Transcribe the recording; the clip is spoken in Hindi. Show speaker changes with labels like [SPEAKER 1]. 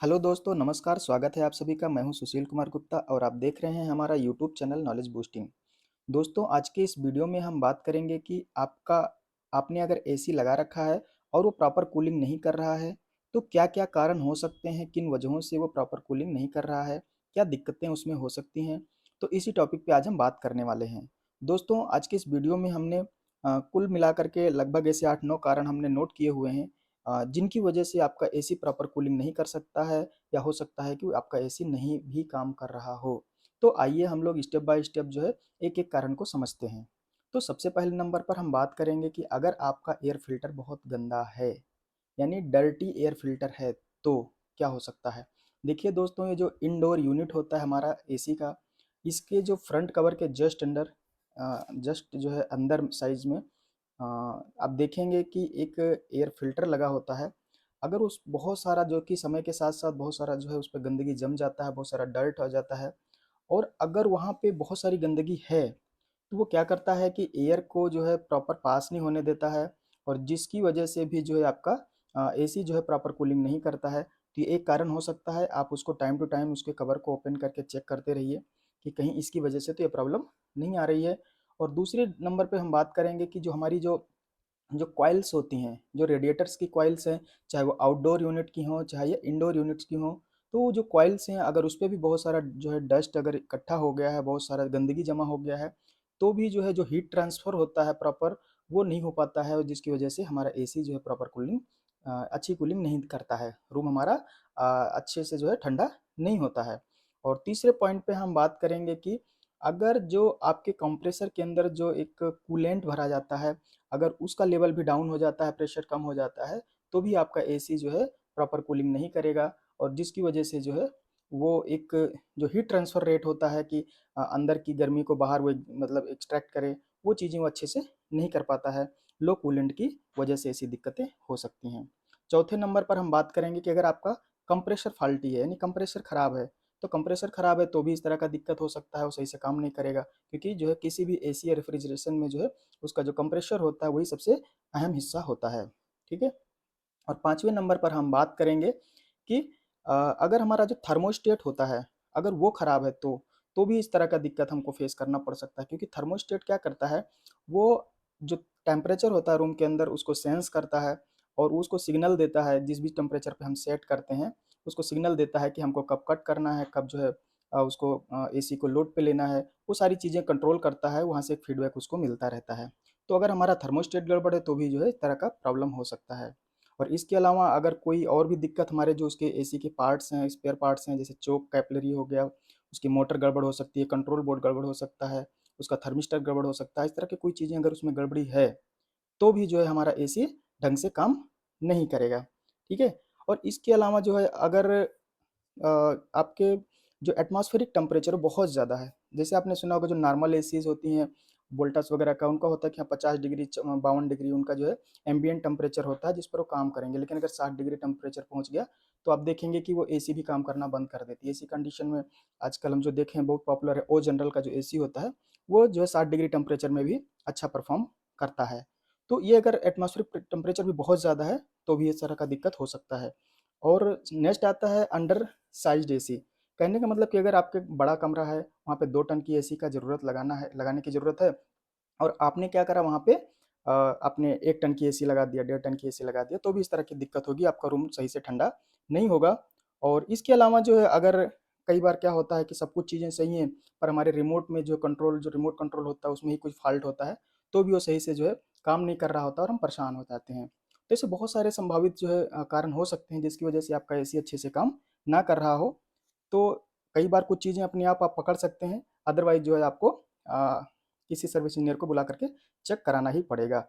[SPEAKER 1] हेलो दोस्तों, नमस्कार। स्वागत है आप सभी का। मैं हूं सुशील कुमार गुप्ता और आप देख रहे हैं हमारा यूट्यूब चैनल नॉलेज बूस्टिंग। दोस्तों, आज के इस वीडियो में हम बात करेंगे कि आपने अगर एसी लगा रखा है और वो प्रॉपर कूलिंग नहीं कर रहा है, तो क्या-क्या कारण हो सकते हैं, किन वजहों से वो प्रॉपर कूलिंग नहीं कर रहा है, क्या दिक्कतें उसमें हो सकती हैं। तो इसी टॉपिक पे आज हम बात करने वाले हैं। दोस्तों, आज के इस वीडियो में हमने कुल मिलाकर के लगभग ऐसे 8-9 कारण हमने नोट किए हुए हैं, जिनकी वजह से आपका एसी प्रॉपर कूलिंग नहीं कर सकता है, या हो सकता है कि आपका एसी नहीं भी काम कर रहा हो। तो आइए हम लोग स्टेप बाय स्टेप जो है एक-एक कारण को समझते हैं। तो सबसे पहले नंबर पर हम बात करेंगे कि अगर आपका एयर फ़िल्टर बहुत गंदा है, यानी डर्टी एयर फ़िल्टर है, तो क्या हो सकता है? देखिए दोस्तों, ये जो इंडोर यूनिट होता है हमारा एसी का, इसके जो फ्रंट कवर के जस्ट अंडर जस्ट जो है अंदर साइज़ में आप देखेंगे कि एक एयर फ़िल्टर लगा होता है। अगर उस बहुत सारा जो कि समय के साथ-साथ बहुत सारा जो है उस पे गंदगी जम जाता है, बहुत सारा डर्ट हो जाता है, और अगर वहाँ पे बहुत सारी गंदगी है, तो वो क्या करता है कि एयर को जो है प्रॉपर पास नहीं होने देता है, और जिसकी वजह से भी जो है आपका एसी जो है प्रॉपर कूलिंग नहीं करता है। तो ये एक कारण हो सकता है। आप उसको टाइम टू टाइम उसके कवर को ओपन करके चेक करते रहिए कि कहीं इसकी वजह से तो ये प्रॉब्लम नहीं आ रही है। और दूसरे नंबर पे हम बात करेंगे कि जो हमारी जो जो कॉइल्स होती हैं, जो रेडिएटर्स की कॉइल्स हैं, चाहे वो आउटडोर यूनिट की हों, चाहे ये इंडोर यूनिट्स की हों, तो वो जो कॉइल्स हैं, अगर उस पे भी बहुत सारा जो है डस्ट अगर इकट्ठा हो गया है, बहुत सारा गंदगी जमा हो गया है, तो भी जो है जो हीट ट्रांसफ़र होता है प्रॉपर, वो नहीं हो पाता है, और जिसकी वजह से हमारा एसी जो है प्रॉपर कूलिंग अच्छी कूलिंग नहीं करता है। रूम हमारा अच्छे से जो है ठंडा नहीं होता है। और तीसरे पॉइंट पे हम बात करेंगे कि अगर जो आपके कंप्रेसर के अंदर जो एक कूलेंट भरा जाता है, अगर उसका लेवल भी डाउन हो जाता है, प्रेशर कम हो जाता है, तो भी आपका एसी जो है प्रॉपर कूलिंग नहीं करेगा, और जिसकी वजह से जो है वो एक जो हीट ट्रांसफ़र रेट होता है कि अंदर की गर्मी को बाहर वो मतलब एक्सट्रैक्ट करे, वो चीज़ें वो अच्छे से नहीं कर पाता है। लो कूलेंट की वजह से ऐसी दिक्कतें हो सकती हैं। चौथे नंबर पर हम बात करेंगे कि अगर आपका कंप्रेसर फ़ॉल्टी है, यानी कंप्रेसर ख़राब है, तो कंप्रेसर ख़राब है तो भी इस तरह का दिक्कत हो सकता है, वो सही से काम नहीं करेगा, क्योंकि जो है किसी भी एसी या रेफ्रिजरेशन में जो है उसका जो कंप्रेसर होता है वही सबसे अहम हिस्सा होता है। ठीक है? और 5वें नंबर पर हम बात करेंगे कि अगर हमारा जो थर्मोस्टेट होता है, अगर वो ख़राब है, तो भी इस तरह का दिक्कत हमको फ़ेस करना पड़ सकता है, क्योंकि थर्मोस्टेट क्या करता है, वो जो टेम्परेचर होता है रूम के अंदर उसको सेंस करता है, और उसको सिग्नल देता है, जिस भी टेम्परेचर पे हम सेट करते हैं, उसको सिग्नल देता है कि हमको कब कट करना है, कब जो है उसको एसी को लोड पे लेना है, वो सारी चीज़ें कंट्रोल करता है, वहाँ से एक फीडबैक उसको मिलता रहता है। तो अगर हमारा थर्मोस्टेट गड़बड़ है तो भी जो है इस तरह का प्रॉब्लम हो सकता है। और इसके अलावा अगर कोई और भी दिक्कत हमारे जो उसके एसी के पार्ट्स हैं, स्पेयर पार्ट्स हैं, जैसे चोक कैपिलरी हो गया, उसकी मोटर गड़बड़ हो सकती है, कंट्रोल बोर्ड गड़बड़ हो सकता है, उसका थर्मिस्टर गड़बड़ हो सकता है। इस तरह की कोई चीज़ें अगर उसमें गड़बड़ी है, तो भी जो है हमारा एसी ढंग से काम नहीं करेगा। ठीक है? और इसके अलावा जो है अगर आपके जो एटमॉस्फेरिक टेम्परेचर बहुत ज़्यादा है, जैसे आपने सुना होगा जो नॉर्मल एसीज़ होती हैं, वोल्टास वगैरह का, उनका होता है कि हाँ 50 डिग्री 52 डिग्री उनका जो है एम्बिएंट टेम्परेचर होता है जिस पर वो काम करेंगे। लेकिन अगर 60 डिग्री टेम्परेचर पहुँच गया, तो आप देखेंगे कि वो एसी भी काम करना बंद कर देती है। ऐसी कंडीशन में आजकल हम जो देखे हैं बहुत पॉपुलर है, ओ जनरल का जो एसी होता है, वो जो है 60 डिग्री टेम्परेचर में भी अच्छा परफ़ॉर्म करता है। तो ये अगर एटमॉस्फेरिक टेम्परेचर भी बहुत ज़्यादा है, तो भी इस तरह का दिक्कत हो सकता है। और नेक्स्ट आता है अंडर साइज़्ड एसी। कहने का मतलब कि अगर आपके बड़ा कमरा है, वहाँ पे 2 टन की एसी का ज़रूरत लगाने की ज़रूरत है, और आपने क्या करा वहाँ पे आपने 1 टन की एसी लगा दिया, 1.5 टन की एसी लगा दिया, तो भी इस तरह की दिक्कत होगी, आपका रूम सही से ठंडा नहीं होगा। और इसके अलावा जो है अगर कई बार क्या होता है कि सब कुछ चीज़ें सही हैं, पर हमारे रिमोट में जो रिमोट कंट्रोल होता है उसमें ही कुछ फ़ॉल्ट होता है, तो भी वो सही से जो है काम नहीं कर रहा होता और हम परेशान हो जाते हैं। तो ऐसे बहुत सारे संभावित जो है कारण हो सकते हैं जिसकी वजह से आपका एसी अच्छे से काम ना कर रहा हो। तो कई बार कुछ चीज़ें अपने आप पकड़ सकते हैं, अदरवाइज़ जो है आपको किसी सर्विस इंजीनियर को बुला करके चेक कराना ही पड़ेगा।